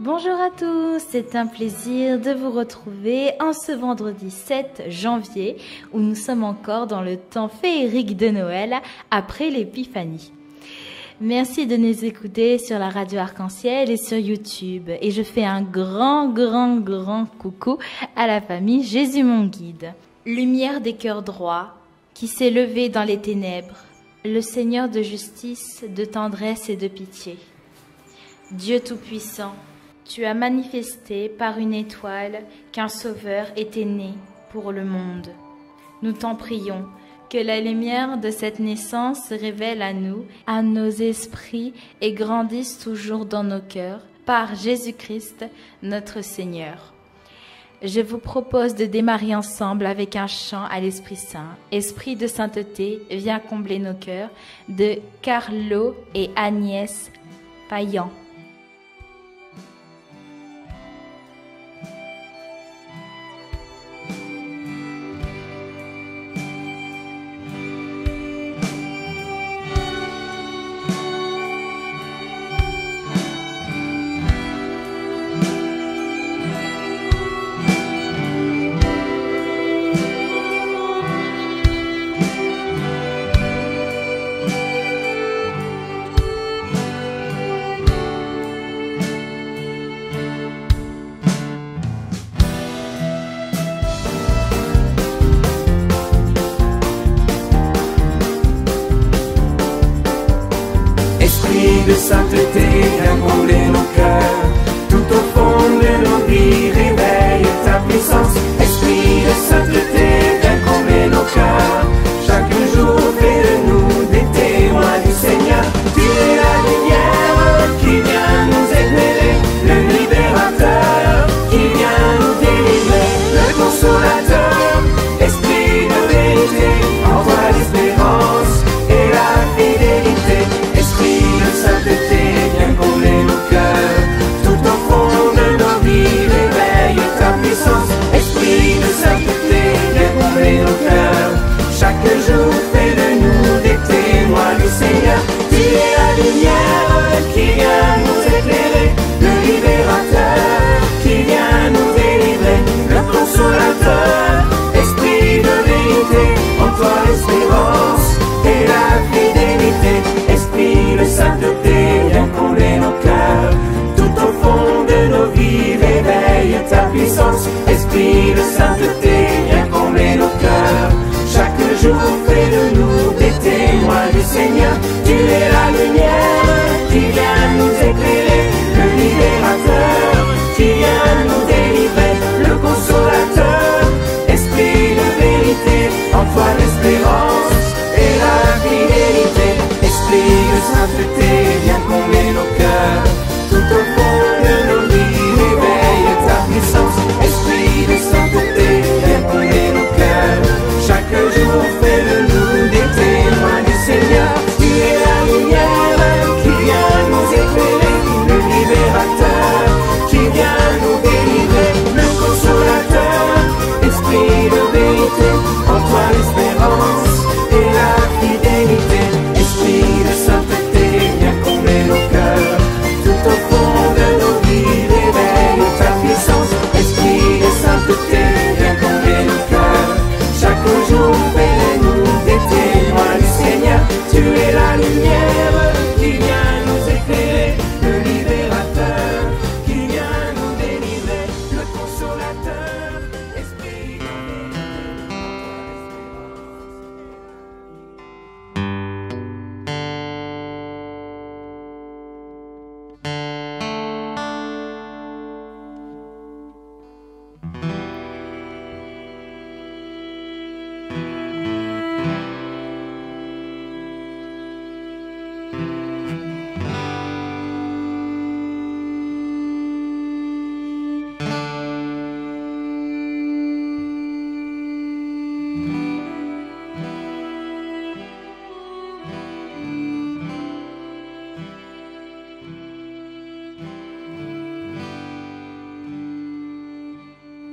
Bonjour à tous, c'est un plaisir de vous retrouver en ce vendredi 7 janvier où nous sommes encore dans le temps féerique de Noël après l'Épiphanie. Merci de nous écouter sur la radio Arc-en-Ciel et sur YouTube. Et je fais un grand coucou à la famille Jésus mon guide. Lumière des cœurs droits qui s'est levée dans les ténèbres, le Seigneur de justice, de tendresse et de pitié. Dieu Tout-Puissant, tu as manifesté par une étoile qu'un Sauveur était né pour le monde. Nous t'en prions, que la lumière de cette naissance se révèle à nous, à nos esprits et grandisse toujours dans nos cœurs, par Jésus-Christ, notre Seigneur. Je vous propose de démarrer ensemble avec un chant à l'Esprit Saint. Esprit de sainteté, viens combler nos cœurs, de Carlo et Agnès Payan. De sainteté, viens combler nos cœurs, tout au fond de nos vies, réveille ta puissance. Esprit de sainteté, viens combler nos cœurs, chaque jour fais de nous des témoins du Seigneur. Tu es la lumière qui vient nous éclairer, le libérateur qui vient nous délivrer, le consolateur, esprit de vérité, envoie l'espérance et la fidélité. Esprit de sainteté, viens combler nos cœurs, tout au fond de nos vies, réveille ta puissance. Esprit de sainteté, viens combler nos cœurs, chaque jour fais de nous des témoins du Seigneur. Tu es la lumière qui vient nous éclairer, le libérateur qui vient nous délivrer, le consolateur, esprit de vérité, en toi l'espérance et la fidélité. Esprit de sainteté, viens combler nos cœurs, tout au fond de nos vies, réveille ta puissance. Esprit de sainteté, viens combler nos cœurs, chaque jour fais de nous des témoins du Seigneur. Tu es la lumière qui vient nous éclairer, le libérateur qui vient nous délivrer, le consolateur, esprit de vérité, en toi l'espérance et la fidélité. Esprit de sainteté, viens combler nos cœurs, tout au fond de nos vies, réveille ta puissance. Esprit de sainteté, viens combler nos cœurs, chaque jour fais de nous des témoins du Seigneur. Tu es la lumière qui vient nous éclairer, le libérateur qui vient nous délivrer, le consolateur, esprit de vérité, en toi l'espérance et la fidélité. Esprit de sainteté, viens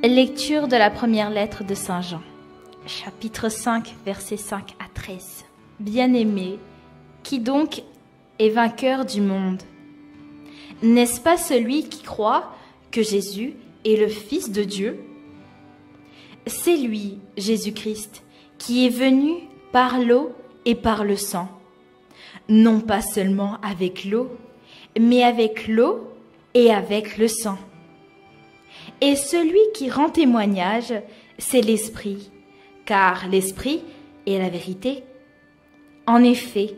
Lecture de la première lettre de Saint Jean, chapitre 5, versets 5 à 13. Bien-aimé, qui donc est vainqueur du monde? N'est-ce pas celui qui croit que Jésus est le Fils de Dieu? C'est lui, Jésus-Christ, qui est venu par l'eau et par le sang, non pas seulement avec l'eau, mais avec l'eau et avec le sang. Et celui qui rend témoignage, c'est l'Esprit, car l'Esprit est la vérité. En effet,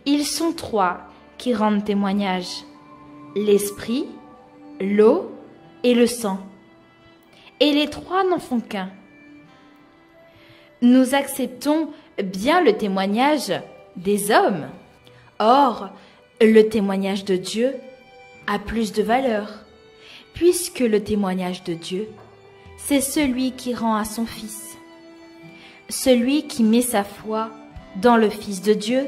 ils sont trois qui rendent témoignage, l'Esprit, l'eau et le sang. Et les trois n'en font qu'un. Nous acceptons bien le témoignage des hommes. Or, le témoignage de Dieu a plus de valeur, puisque le témoignage de Dieu, c'est celui qui rend à son Fils. Celui qui met sa foi dans le Fils de Dieu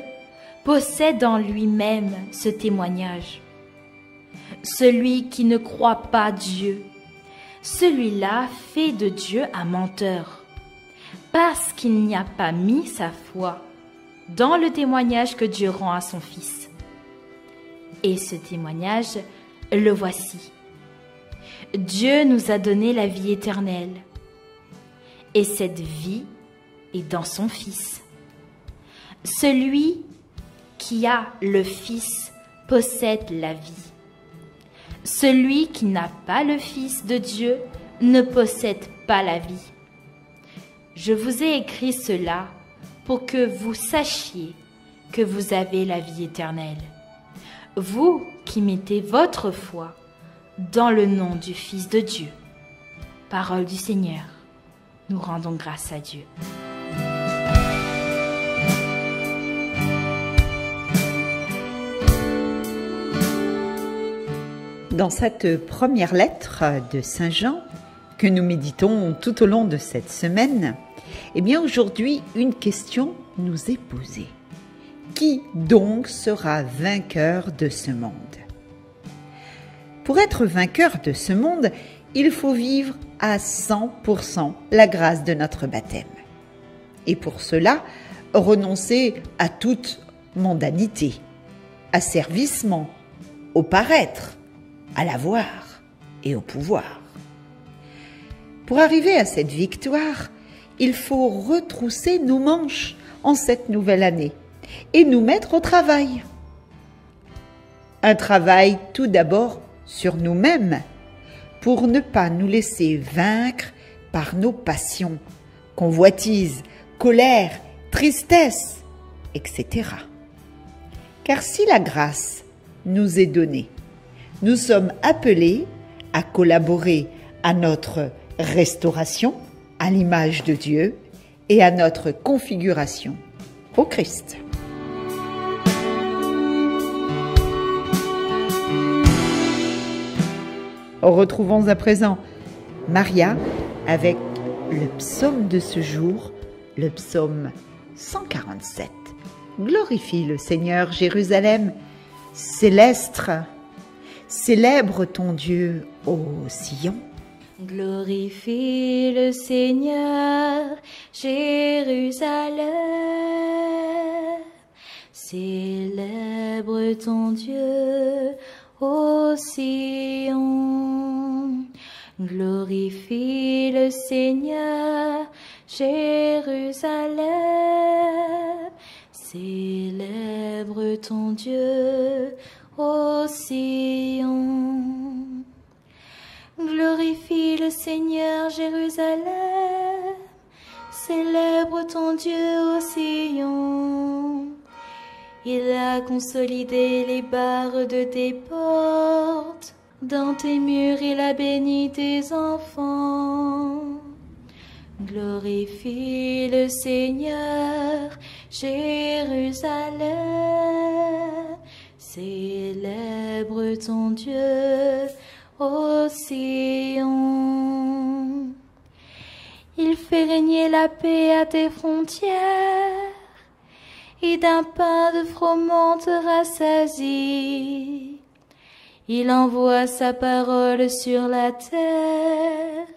possède en lui-même ce témoignage. Celui qui ne croit pas Dieu, celui-là fait de Dieu un menteur, parce qu'il n'y a pas mis sa foi dans le témoignage que Dieu rend à son Fils. Et ce témoignage, le voici. Dieu nous a donné la vie éternelle, et cette vie est dans son Fils. Celui qui a le Fils possède la vie. Celui qui n'a pas le Fils de Dieu ne possède pas la vie. Je vous ai écrit cela pour que vous sachiez que vous avez la vie éternelle. Vous qui mettez votre foi dans le nom du Fils de Dieu. Parole du Seigneur. Nous rendons grâce à Dieu. Dans cette première lettre de Saint Jean, que nous méditons tout au long de cette semaine, eh bien aujourd'hui, une question nous est posée. Qui donc sera vainqueur de ce monde? Pour être vainqueur de ce monde, il faut vivre à 100% la grâce de notre baptême. Et pour cela, renoncer à toute mondanité, asservissement, au paraître, à l'avoir et au pouvoir. Pour arriver à cette victoire, il faut retrousser nos manches en cette nouvelle année et nous mettre au travail. Un travail tout d'abord sur nous-mêmes pour ne pas nous laisser vaincre par nos passions, convoitises, colère, tristesse, etc. Car si la grâce nous est donnée, nous sommes appelés à collaborer à notre restauration à l'image de Dieu et à notre configuration au Christ. Retrouvons à présent Maria avec le psaume de ce jour, le psaume 147. Glorifie le Seigneur, Jérusalem céleste, célèbre ton Dieu, ô Sion. Glorifie le Seigneur, Jérusalem, célèbre ton Dieu, ô Sion. Glorifie le Seigneur, Jérusalem, célèbre ton Dieu, ô Sion. Glorifie le Seigneur, Jérusalem, célèbre ton Dieu, ô Sion. Il a consolidé les barres de tes portes, dans tes murs il a béni tes enfants. Glorifie le Seigneur, Jérusalem, célèbre ton Dieu, ô Sion. Il fait régner la paix à tes frontières, et d'un pain de froment te rassasie. Il envoie sa parole sur la terre,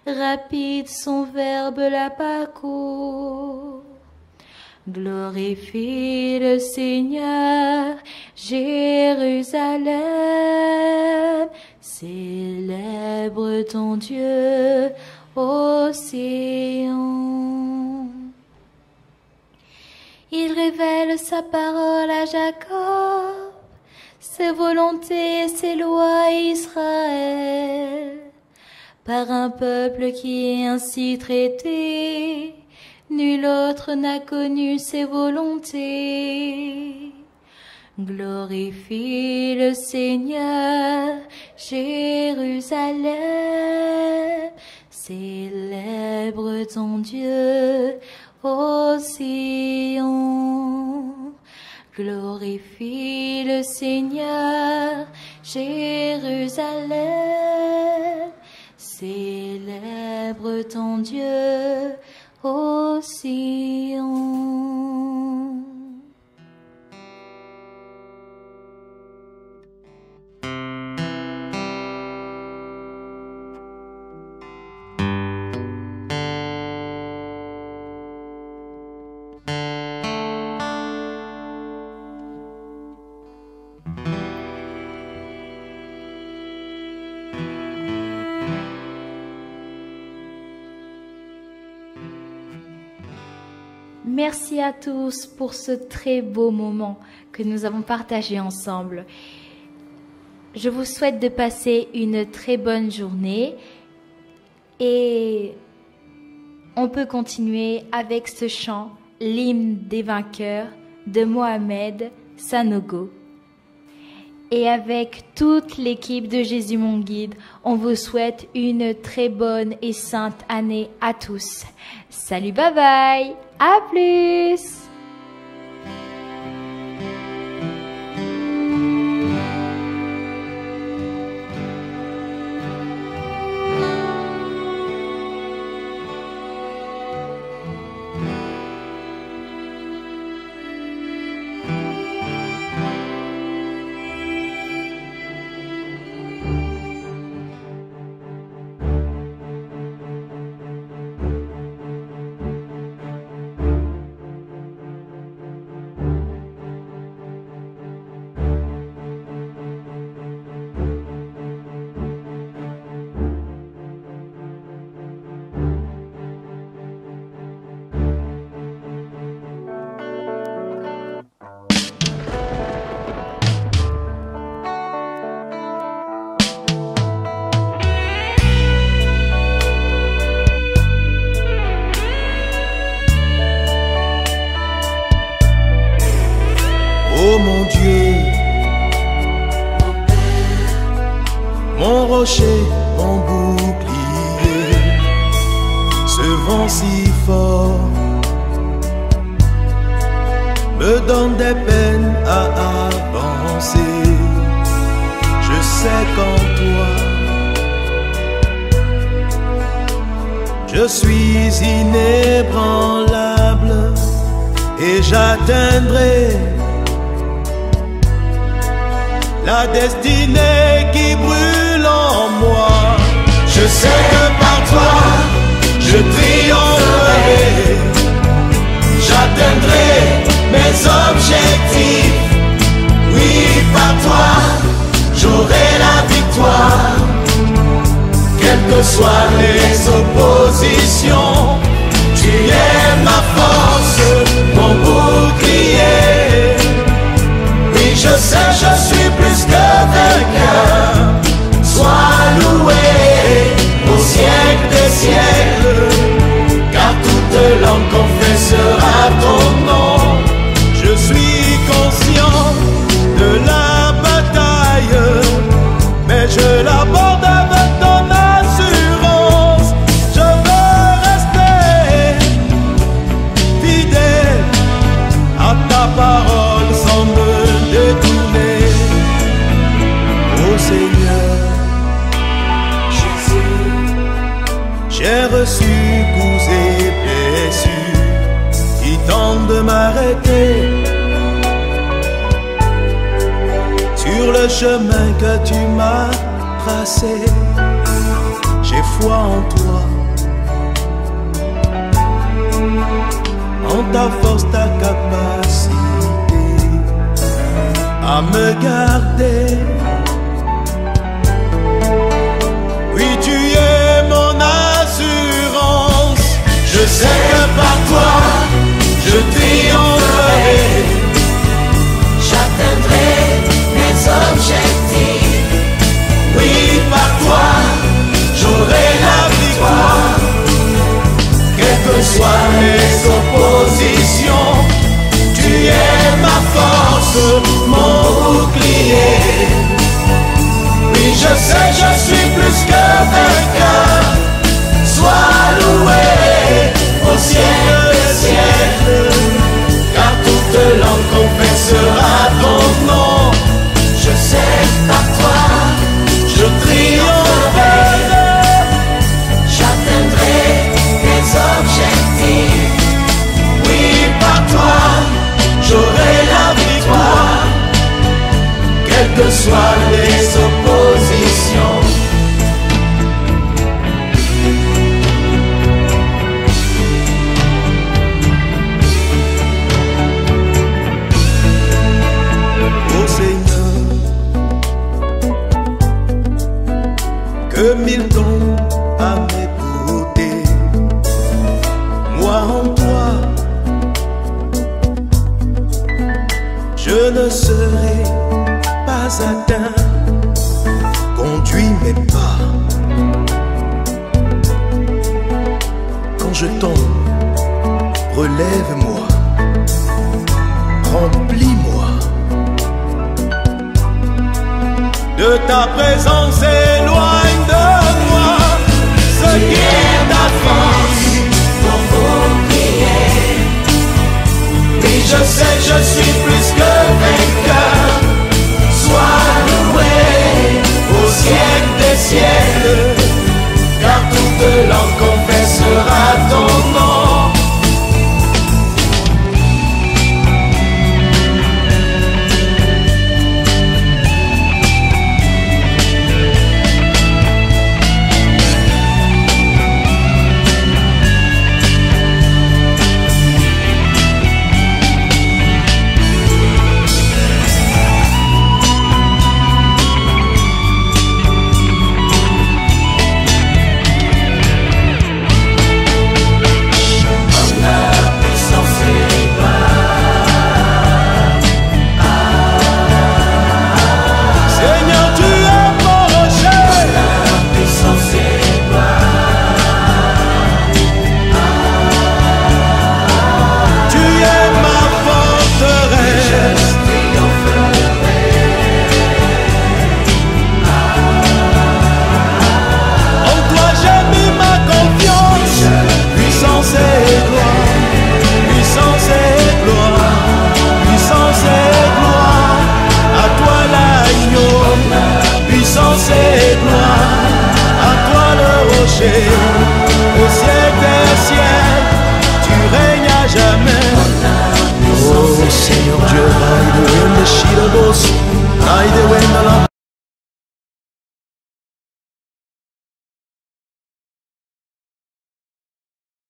rapide son verbe la parcourt. Glorifie le Seigneur, Jérusalem, célèbre ton Dieu, ô Sion. Il révèle sa parole à Jacob, ses volontés et ses lois à Israël. Par un peuple qui est ainsi traité, nul autre n'a connu ses volontés. Glorifie le Seigneur, Jérusalem, célèbre ton Dieu, ô Sion. Glorifie le Seigneur, Jérusalem, célèbre ton Dieu, ô Sion. Merci à tous pour ce très beau moment que nous avons partagé ensemble. Je vous souhaite de passer une très bonne journée et on peut continuer avec ce chant, l'hymne des vainqueurs de Mohamed Sanogo. Et avec toute l'équipe de Jésus mon guide, on vous souhaite une très bonne et sainte année à tous. Salut, bye bye, à plus! Oh mon Dieu, mon rocher, mon bouclier, ce vent si fort me donne des peines à avancer. Je sais qu'en toi je suis inébranlable et j'atteindrai la destinée qui brûle en moi. Je sais que par toi je triompherai, j'atteindrai mes objectifs. Oui, par toi j'aurai la victoire, quelles que soient les oppositions. Tu es ma force, mon bouclier. Oui, je sais, je suis plus que vainqueur. Sois loué au siècle des siècles, car toute langue confessera ton nom. Je suis conscient de la bataille, mais je l'aborde avec ton assurance. Je veux rester fidèle à ta parole sans me détourner. Ô Seigneur Jésus, j'ai reçu coups et blessures qui tentent de m'arrêter sur le chemin que tu m'as tracé. J'ai foi en toi, en ta force, ta capacité à me garder. Oui, tu es mon assurance. Je sais que par toi, je triompherai. J'atteindrai mes objectifs. Oui, par toi, j'aurai la victoire. Quelles que soient les oppositions, tu es ma force, mon bouclier. Oui, je sais, je suis plus que vainqueur. Sois loué au siècle des siècles, car toute langue confessera ton nom. Je sais par toi, je triompherai. J'atteindrai mes objectifs. Oui, par toi, j'aurai la victoire. Quelles que soient les oppositions. Ô Seigneur, que mille dons à mes côtés, moi en toi, je ne serai pas atteint. Conduis mes pas. Quand je tombe, relève-moi, remplis-moi. De ta présence, éloigne de moi ce qui est ta force, Mon bouclier. oui, je sais, je suis plus que vainqueur. Sois loué au siècle des siècles, car toute langue confessera ton nom. Seigneur, tu es mon rocher. Puissance et Tu es ma forteresse. En toi j'ai mis ma confiance. Puissance et gloire, puissance et gloire, puissance et gloire. À toi l'agneau, puissance et gloire. À toi le rocher, au siècle des siècles, tu règnes à jamais. Oh Seigneur Dieu, hide the wind, the sheet of us, hide the way.